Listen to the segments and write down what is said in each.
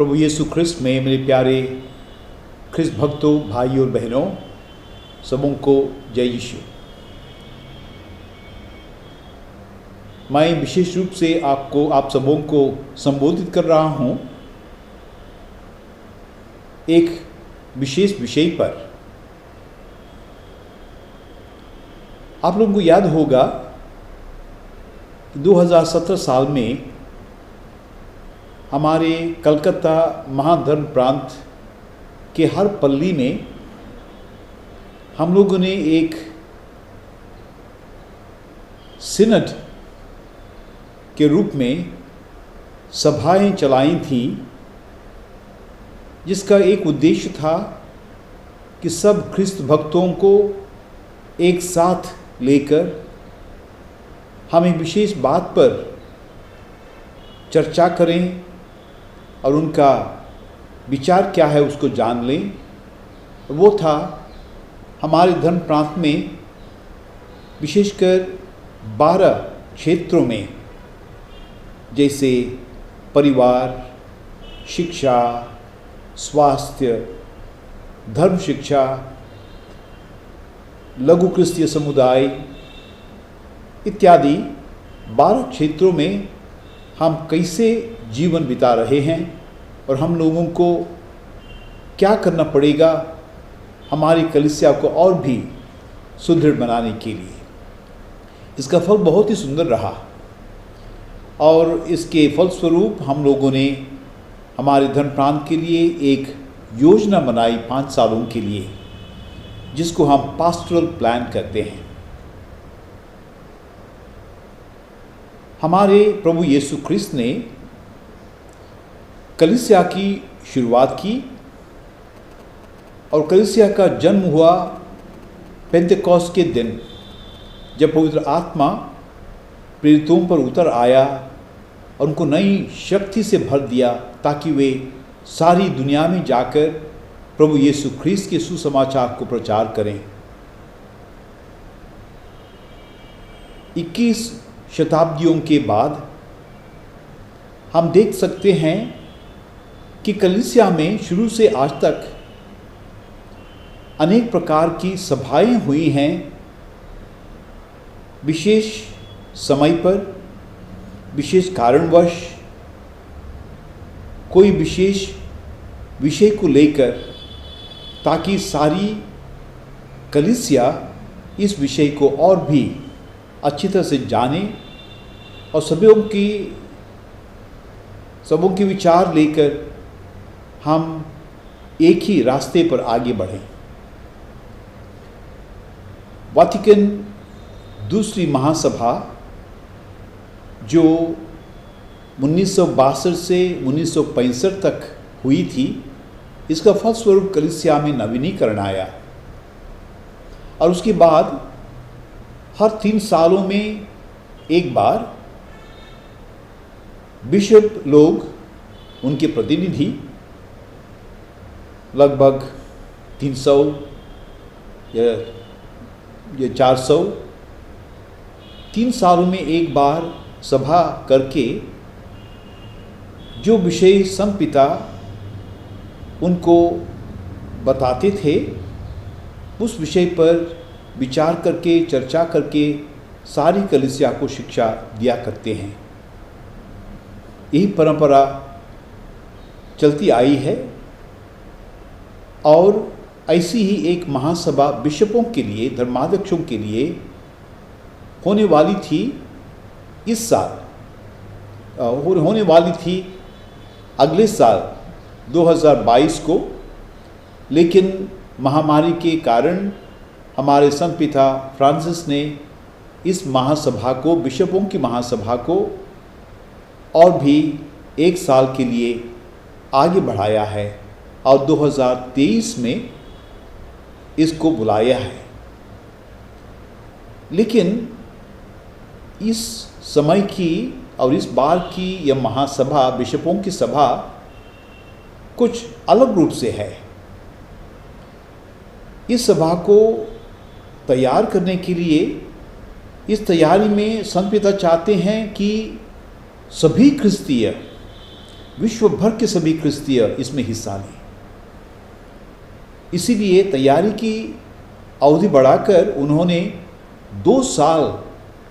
प्रभु यीशु ख्रिस्त में मेरे प्यारे ख्रिस्त भक्तों, भाई और बहनों, सबों को जय यीशु। मैं विशेष रूप से आप सबों को संबोधित कर रहा हूँ एक विशेष विषय पर। आप लोगों को याद होगा कि 2017 साल में हमारे कलकत्ता महाधर्म प्रांत के हर पल्ली में हम लोगों ने एक सिनड के रूप में सभाएं चलाई थी, जिसका एक उद्देश्य था कि सब ख्रिस्त भक्तों को एक साथ लेकर हम एक विशेष बात पर चर्चा करें और उनका विचार क्या है उसको जान लें। वो था हमारे धर्म प्रांत में विशेषकर 12 क्षेत्रों में, जैसे परिवार, शिक्षा, स्वास्थ्य, धर्म शिक्षा, लघु क्रिस्तीय समुदाय इत्यादि 12 क्षेत्रों में हम कैसे जीवन बिता रहे हैं और हम लोगों को क्या करना पड़ेगा हमारी कलीसिया को और भी सुदृढ़ बनाने के लिए। इसका फल बहुत ही सुंदर रहा और इसके फलस्वरूप हम लोगों ने हमारे धर्म प्रांत के लिए एक योजना बनाई 5 सालों के लिए, जिसको हम पास्टोरल प्लान कहते हैं। हमारे प्रभु यीशु ख्रिस्त ने कलीसिया की शुरुआत की और कलीसिया का जन्म हुआ पेंतेकोस्त के दिन, जब पवित्र आत्मा प्रेरितों पर उतर आया और उनको नई शक्ति से भर दिया ताकि वे सारी दुनिया में जाकर प्रभु यीशु ख्रिस्त के सुसमाचार को प्रचार करें। 21 शताब्दियों के बाद हम देख सकते हैं कि कलीसिया में शुरू से आज तक अनेक प्रकार की सभाएं हुई हैं। विशेष समय पर, विशेष कारणवश, कोई विशेष विषय को लेकर, ताकि सारी कलीसिया इस विषय को और भी अच्छी तरह से जाने और सबों के विचार लेकर हम एक ही रास्ते पर आगे बढ़ें। वाटिकन दूसरी महासभा जो 1962 से 1965 तक हुई थी, इसका फलस्वरूप कलीसिया में नवीनीकरण आया और उसके बाद हर 3 सालों में एक बार बिशप लोग, उनके प्रतिनिधि, लगभग 300 या 400, 3 सालों में एक बार सभा करके जो विषय संत पिता उनको बताते थे, उस विषय पर विचार करके, चर्चा करके सारी कलीसिया को शिक्षा दिया करते हैं। यही परंपरा चलती आई है और ऐसी ही एक महासभा बिशपों के लिए, धर्माध्यक्षों के लिए होने वाली थी इस साल, होने वाली थी अगले साल 2022 को, लेकिन महामारी के कारण हमारे संत पिता फ्रांसिस ने इस महासभा को, बिशपों की महासभा को और भी 1 साल के लिए आगे बढ़ाया है और 2023 में इसको बुलाया है। लेकिन इस समय की और इस बार की यह महासभा, बिशपों की सभा, कुछ अलग रूप से है। इस सभा को तैयार करने के लिए, इस तैयारी में संत पिता चाहते हैं कि सभी क्रिस्तीय विश्व भर के सभी क्रिस्तीय इसमें हिस्सा लें। इसीलिए तैयारी की अवधि बढ़ाकर उन्होंने 2 साल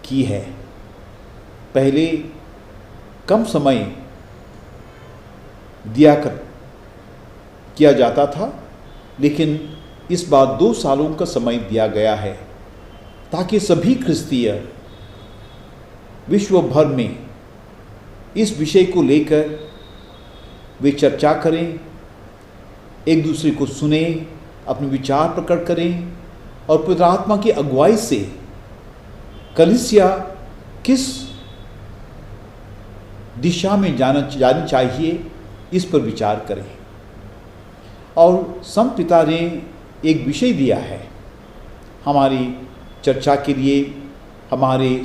की है। पहले कम समय किया जाता था, लेकिन इस बार 2 सालों का समय दिया गया है ताकि सभी क्रिस्तीय विश्व भर में इस विषय को लेकर वे चर्चा करें, एक दूसरे को सुने, अपने विचार प्रकट करें और पवित्र आत्मा की अगुवाई से कलीसिया किस दिशा में जानी चाहिए इस पर विचार करें। और संत पिता ने एक विषय दिया है हमारी चर्चा के लिए, हमारे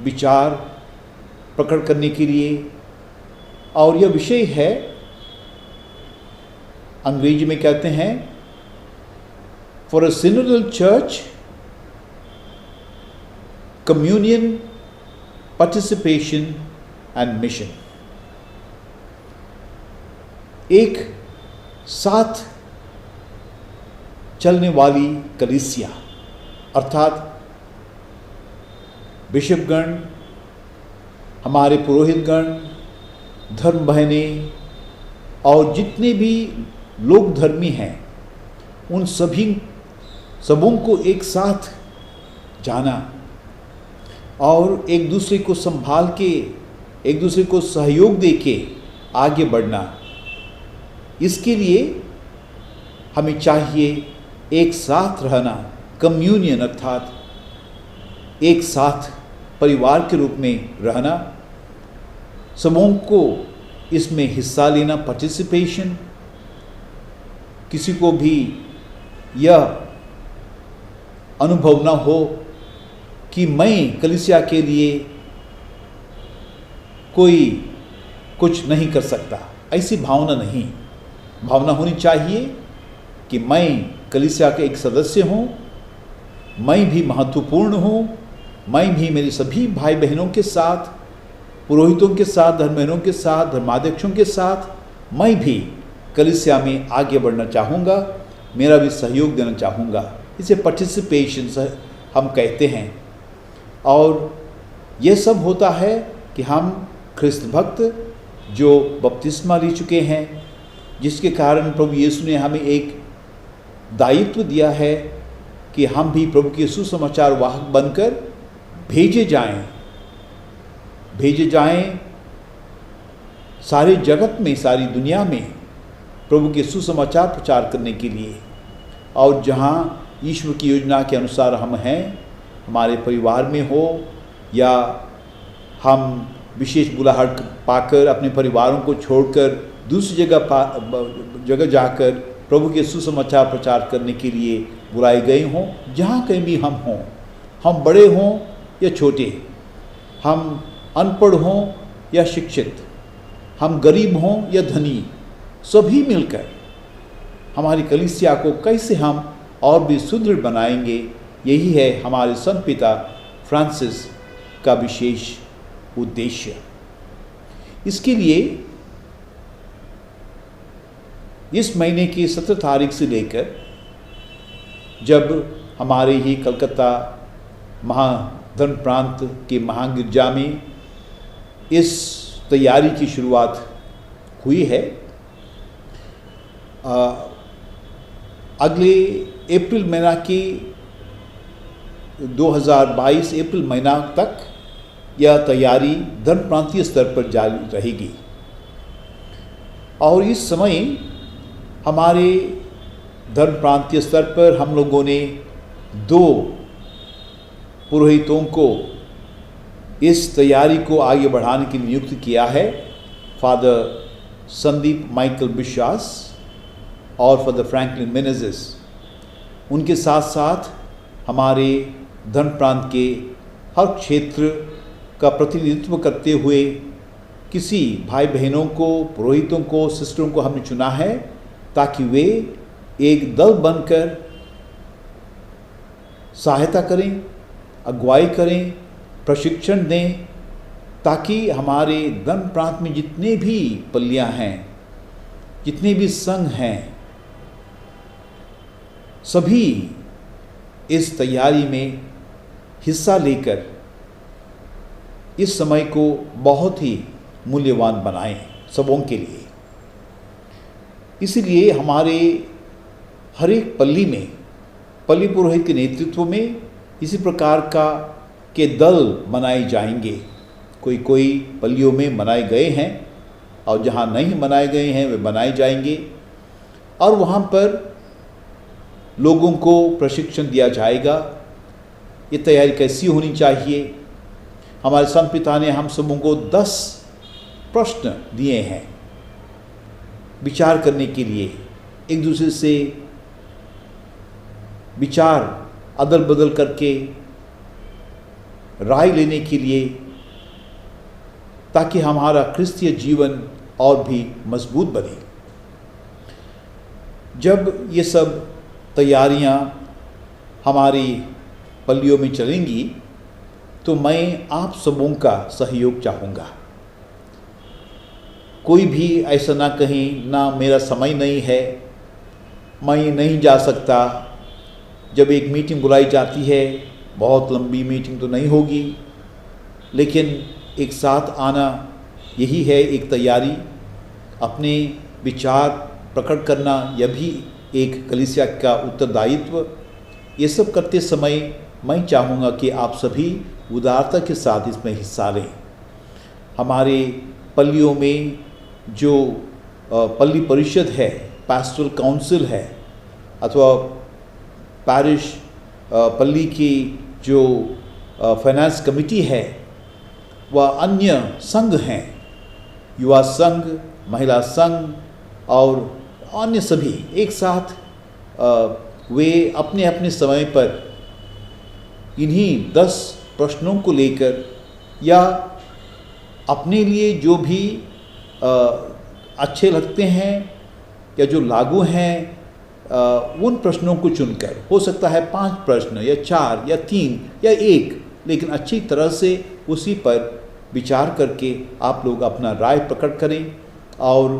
विचार प्रकट करने के लिए, और यह विषय है, अंग्रेजी में कहते हैं, for a synodal church communion, participation and mission. एक साथ चलने वाली कलीसिया अर्थात बिशपगण, हमारे पुरोहितगण, धर्म बहनें और जितने भी लोग धर्मी हैं, उन सबों को एक साथ जाना और एक दूसरे को संभाल के, एक दूसरे को सहयोग दे के आगे बढ़ना। इसके लिए हमें चाहिए एक साथ रहना, कम्युनियन अर्थात एक साथ परिवार के रूप में रहना, सबों को इसमें हिस्सा लेना, पार्टिसिपेशन। किसी को भी यह अनुभव न हो कि मैं कलीसिया के लिए कोई कुछ नहीं कर सकता, ऐसी भावना नहीं। भावना होनी चाहिए कि मैं कलीसिया का एक सदस्य हूँ, मैं भी महत्वपूर्ण हूँ, मैं भी मेरे सभी भाई बहनों के साथ, पुरोहितों के साथ, धर्मबहनों के साथ, धर्माध्यक्षों के साथ मैं भी कलीसिया में आगे बढ़ना चाहूँगा, मेरा भी सहयोग देना चाहूँगा। इसे पार्टिसिपेशन हम कहते हैं। और ये सब होता है कि हम ख्रिस्त भक्त जो बपतिस्मा ले चुके हैं, जिसके कारण प्रभु यीशु ने हमें एक दायित्व दिया है कि हम भी प्रभु के सुसमाचार वाहक बनकर भेजे जाएं सारे जगत में, सारी दुनिया में प्रभु के सुसमाचार प्रचार करने के लिए। और जहाँ ईश्वर की योजना के अनुसार हम हैं, हमारे परिवार में हो या हम विशेष बुलाहट पाकर अपने परिवारों को छोड़कर दूसरी जगह जाकर प्रभु के सुसमाचार प्रचार करने के लिए बुलाए गए हों, जहाँ कहीं भी हम हों, हम बड़े हों या छोटे, हम अनपढ़ हों या शिक्षित, हम गरीब हों या धनी, सभी मिलकर हमारी कलीसिया को कैसे हम और भी सुदृढ़ बनाएंगे, यही है हमारे संत पिता फ्रांसिस का विशेष उद्देश्य। इसके लिए इस महीने की 17 तारीख से लेकर जब हमारे ही कलकत्ता महाधर्म प्रांत के महागिरजा में इस तैयारी की शुरुआत हुई है, अगले अप्रैल महीना की 2022 अप्रैल महीना तक यह तैयारी धर्म प्रांतीय स्तर पर जारी रहेगी। और इस समय हमारे धर्म प्रांतीय स्तर पर हम लोगों ने 2 पुरोहितों को इस तैयारी को आगे बढ़ाने के लिए नियुक्त किया है, फादर संदीप माइकल बिश्वास और फादर फ्रैंकलिन मेनेजिस। उनके साथ साथ हमारे धर्म प्रांत के हर क्षेत्र का प्रतिनिधित्व करते हुए किसी भाई बहनों को, पुरोहितों को, सिस्टरों को हमने चुना है ताकि वे एक दल बनकर सहायता करें, अगुवाई करें, प्रशिक्षण दें, ताकि हमारे धर्म प्रांत में जितने भी पल्लियाँ हैं, जितने भी संघ हैं, सभी इस तैयारी में हिस्सा लेकर इस समय को बहुत ही मूल्यवान बनाएं सबों के लिए। इसलिए हमारे हर एक पल्ली में, पल्ली पुरोहित के नेतृत्व में इसी प्रकार के दल बनाए जाएंगे। कोई पल्लियों में बनाए गए हैं और जहाँ नहीं बनाए गए हैं वे बनाए जाएंगे, और वहाँ पर लोगों को प्रशिक्षण दिया जाएगा। ये तैयारी कैसी होनी चाहिए। हमारे संत पिता ने हम सबों को 10 प्रश्न दिए हैं विचार करने के लिए, एक दूसरे से विचार अदल बदल करके राय लेने के लिए, ताकि हमारा क्रिस्तीय जीवन और भी मजबूत बने। जब ये सब तैयारियां हमारी पल्लियों में चलेंगी तो मैं आप सबों का सहयोग चाहूँगा। कोई भी ऐसा ना कहें ना मेरा समय नहीं है, मैं नहीं जा सकता। जब एक मीटिंग बुलाई जाती है, बहुत लंबी मीटिंग तो नहीं होगी, लेकिन एक साथ आना यही है एक तैयारी। अपने विचार प्रकट करना यह भी एक कलीसिया का उत्तरदायित्व। ये सब करते समय मैं चाहूँगा कि आप सभी उदारता के साथ इसमें हिस्सा लें। हमारे पल्लियों में जो पल्ली परिषद है, पास्टोरल काउंसिल है, अथवा पैरिश पल्ली की जो फाइनेंस कमिटी है, वह अन्य संघ हैं, युवा संघ, महिला संघ और अन्य सभी एक साथ वे अपने अपने समय पर इन्हीं 10 प्रश्नों को लेकर या अपने लिए जो भी अच्छे लगते हैं या जो लागू हैं, उन प्रश्नों को चुनकर, हो सकता है 5 प्रश्न या 4 या 3 या 1, लेकिन अच्छी तरह से उसी पर विचार करके आप लोग अपना राय प्रकट करें। और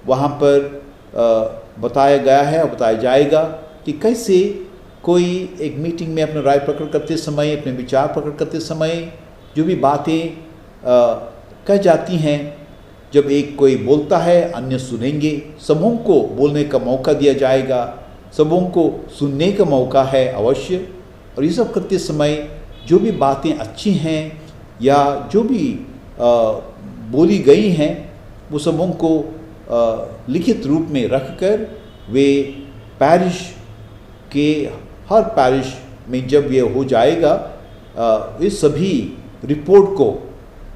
वहाँ पर बताया गया है और बताया जाएगा कि कैसे कोई एक मीटिंग में अपना राय प्रकट करते समय, अपने विचार प्रकट करते समय जो भी बातें कह जाती हैं, जब एक कोई बोलता है अन्य सुनेंगे, सबों को बोलने का मौका दिया जाएगा, सबों को सुनने का मौका है अवश्य। और ये सब करते समय जो भी बातें अच्छी हैं या जो भी बोली गई हैं, वो सबों को लिखित रूप में रखकर वे पैरिश के हर पैरिश में जब ये हो जाएगा, इस सभी रिपोर्ट को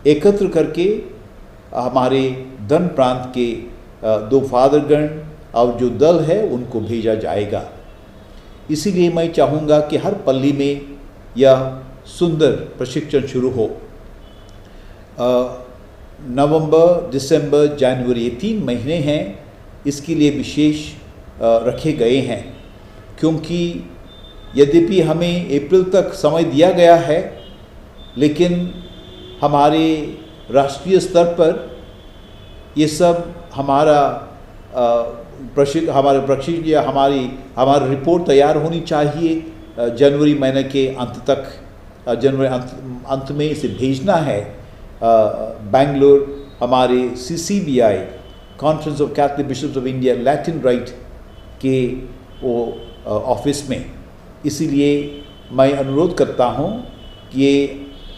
एकत्र करके हमारे धर्म प्रांत के 2 फादरगण और जो दल है उनको भेजा जाएगा। इसीलिए मैं चाहूँगा कि हर पल्ली में यह सुंदर प्रशिक्षण शुरू हो। नवंबर, दिसंबर, जनवरी, ये 3 महीने हैं इसके लिए विशेष रखे गए हैं, क्योंकि यद्यपि हमें अप्रैल तक समय दिया गया है, लेकिन हमारे राष्ट्रीय स्तर पर ये सब हमारा प्रशिक्षण या हमारी रिपोर्ट तैयार होनी चाहिए जनवरी महीने के अंत तक। जनवरी अंत में इसे भेजना है बेंगलोर हमारे CCBI, conference of Catholic bishops of India Latin rite के वो ऑफिस में। इसीलिए मैं अनुरोध करता हूँ कि ये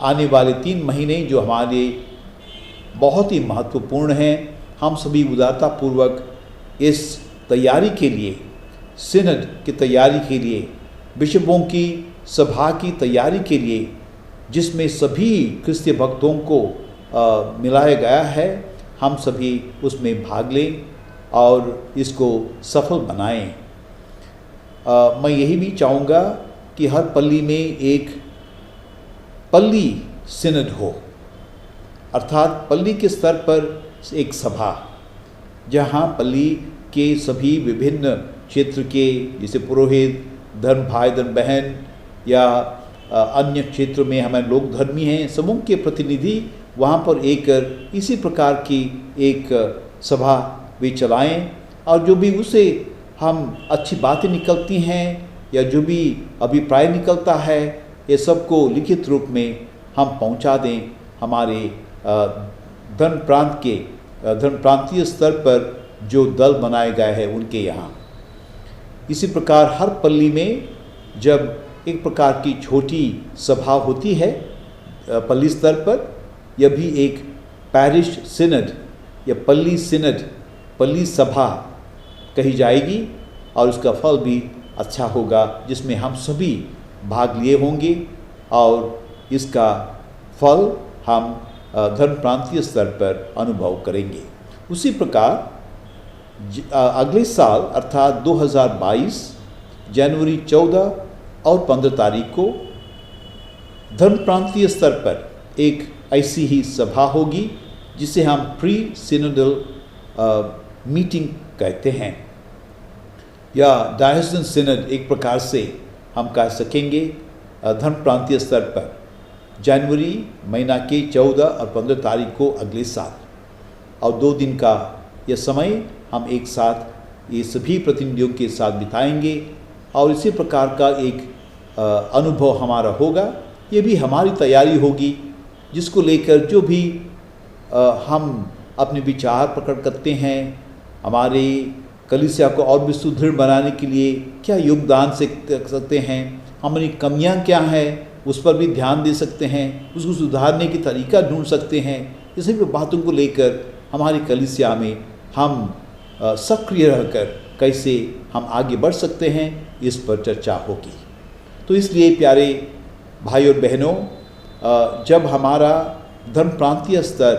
आने वाले 3 महीने जो हमारे बहुत ही महत्वपूर्ण हैं, हम सभी उदारतापूर्वक इस तैयारी के लिए, सिनड की तैयारी के लिए, बिशपों की सभा की तैयारी के लिए, जिसमें सभी क्रिस्तीय भक्तों को मिलाया गया है, हम सभी उसमें भाग लें और इसको सफल बनाएं। मैं यही भी चाहूँगा कि हर पल्ली में एक पल्ली सिनड हो, अर्थात पल्ली के स्तर पर एक सभा, जहाँ पल्ली के सभी विभिन्न क्षेत्र के, जैसे पुरोहित, धर्म भाई, धर्म बहन या अन्य क्षेत्र में हमारे लोग धर्मी हैं, सबों के प्रतिनिधि वहाँ पर एक इसी प्रकार की एक सभा भी चलाएं, और जो भी उसे हम अच्छी बातें निकलती हैं या जो भी अभिप्राय निकलता है, ये सबको लिखित रूप में हम पहुँचा दें हमारे धर्म प्रांतीय स्तर पर जो दल बनाए गए हैं उनके यहाँ। इसी प्रकार हर पल्ली में जब एक प्रकार की छोटी सभा होती है पल्ली स्तर पर, यह भी एक पैरिश सिनड या पल्ली सिनड, पल्ली सभा कही जाएगी, और उसका फल भी अच्छा होगा, जिसमें हम सभी भाग लिए होंगे और इसका फल हम धर्म प्रांतीय स्तर पर अनुभव करेंगे। उसी प्रकार अगले साल अर्थात 2022 जनवरी 14 और 15 तारीख को धर्म प्रांतीय स्तर पर एक ऐसी ही सभा होगी जिसे हम प्री सिनोडल मीटिंग कहते हैं, या डायोसीन सिनड एक प्रकार से हम कह सकेंगे। धर्म प्रांतीय स्तर पर जनवरी महीना के 14 और 15 तारीख को अगले साल, और 2 दिन का यह समय हम एक साथ ये सभी प्रतिनिधियों के साथ बिताएंगे, और इसी प्रकार का एक अनुभव हमारा होगा। ये भी हमारी तैयारी होगी जिसको लेकर जो भी हम अपने विचार प्रकट करते हैं, हमारे कलीसिया को और भी सुदृढ़ बनाने के लिए क्या योगदान से कर सकते हैं, हमारी कमियां क्या हैं उस पर भी ध्यान दे सकते हैं, उसको सुधारने की तरीका ढूंढ सकते हैं। ये सभी बातों को लेकर हमारी कलीसिया में हम सक्रिय रहकर कैसे हम आगे बढ़ सकते हैं, इस पर चर्चा होगी। तो इसलिए प्यारे भाई और बहनों, जब हमारा धर्म प्रांतीय स्तर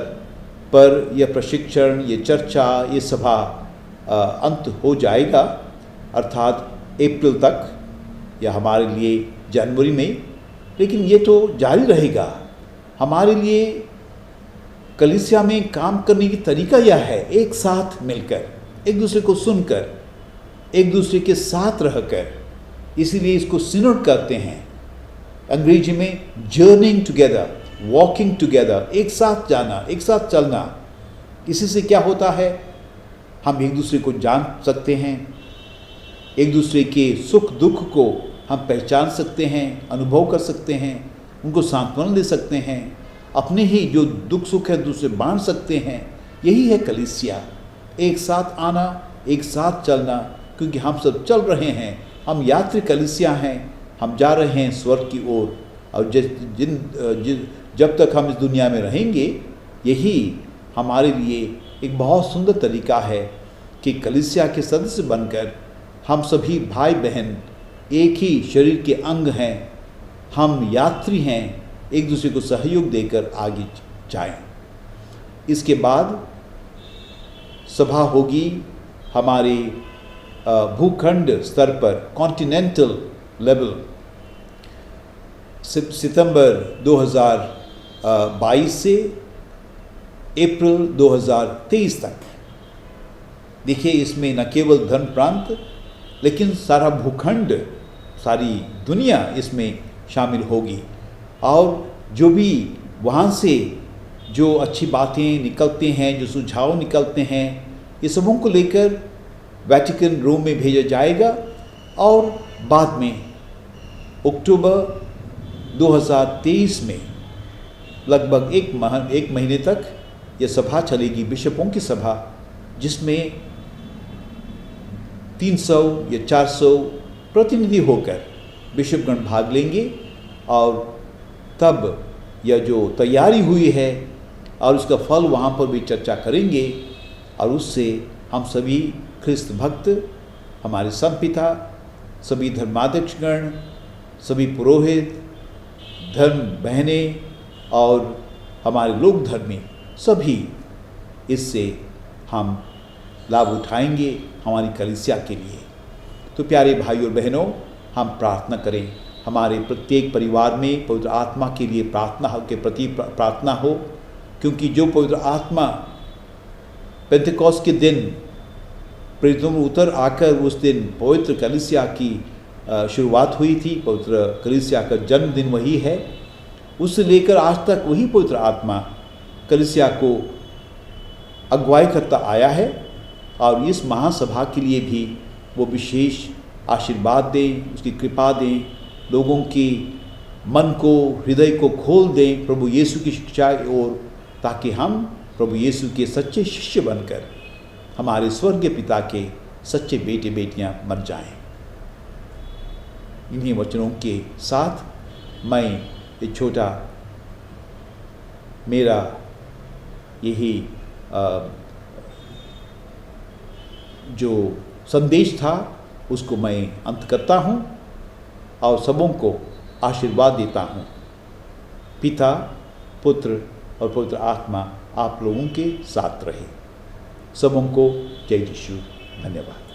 पर यह प्रशिक्षण, ये चर्चा, ये सभा अंत हो जाएगा, अर्थात अप्रैल तक या हमारे लिए जनवरी में, लेकिन ये तो जारी रहेगा। हमारे लिए कलीसिया में काम करने की तरीका यह है, एक साथ मिलकर, एक दूसरे को सुनकर, एक दूसरे के साथ रहकर, इसीलिए इसको सिनोड कहते हैं अंग्रेजी में, जर्निंग टुगेदर, वॉकिंग टुगेदर, एक साथ जाना, एक साथ चलना। इसी से क्या होता है, हम एक दूसरे को जान सकते हैं, एक दूसरे के सुख दुख को हम पहचान सकते हैं, अनुभव कर सकते हैं, उनको सांत्वना दे सकते हैं, अपने ही जो दुख सुख है दूसरे बांट सकते हैं। यही है कलीसिया, एक साथ आना, एक साथ चलना, क्योंकि हम सब चल रहे हैं, हम यात्री कलीसिया हैं, हम जा रहे हैं स्वर्ग की ओर, और जब तक हम इस दुनिया में रहेंगे, यही हमारे लिए एक बहुत सुंदर तरीका है कि कलीसिया के सदस्य बनकर हम सभी भाई बहन एक ही शरीर के अंग हैं, हम यात्री हैं, एक दूसरे को सहयोग देकर आगे जाएं। इसके बाद सभा होगी हमारे भूखंड स्तर पर, कॉन्टिनेंटल लेवल, सितंबर 2022 से अप्रैल 2023 तक। देखिए, इसमें न केवल धर्म प्रांत लेकिन सारा भूखंड, सारी दुनिया इसमें शामिल होगी, और जो भी वहाँ से जो अच्छी बातें निकलते हैं, जो सुझाव निकलते हैं, ये सबों को लेकर वेटिकन रोम में भेजा जाएगा, और बाद में अक्टूबर 2023 में लगभग एक महीने तक यह सभा चलेगी, बिशपों की सभा, जिसमें 300 या 400 प्रतिनिधि होकर बिशपगण भाग लेंगे, और तब यह जो तैयारी हुई है और उसका फल वहाँ पर भी चर्चा करेंगे, और उससे हम सभी ख्रिस्त भक्त, हमारे संपिता, सभी धर्माध्यक्षगण, सभी पुरोहित, धर्म बहनें और हमारे लोक धर्मी, सभी इससे हम लाभ उठाएंगे हमारी कलीसिया के लिए। तो प्यारे भाई और बहनों, हम प्रार्थना करें, हमारे प्रत्येक परिवार में पवित्र आत्मा के लिए प्रार्थना के प्रति प्रार्थना हो, क्योंकि जो पवित्र आत्मा पेंतेकोस्त के दिन प्रेरितों में उतर आकर उस दिन पवित्र कलीसिया की शुरुआत हुई थी, पवित्र कलीसिया का जन्मदिन वही है, उससे लेकर आज तक वही पवित्र आत्मा कलीसिया को अगुवाई करता आया है, और इस महासभा के लिए भी वो विशेष आशीर्वाद दें, उसकी कृपा दें, लोगों की मन को, हृदय को खोल दें प्रभु यीशु की शिक्षा की ओर, ताकि हम प्रभु यीशु के सच्चे शिष्य बनकर हमारे स्वर्गीय पिता के सच्चे बेटे बेटियां बन जाएं। इन्हीं वचनों के साथ मैं एक छोटा मेरा यही जो संदेश था उसको मैं अंत करता हूँ और सबों को आशीर्वाद देता हूँ। पिता, पुत्र और पवित्र आत्मा आप लोगों के साथ रहे। सबों को जय यीशु। धन्यवाद।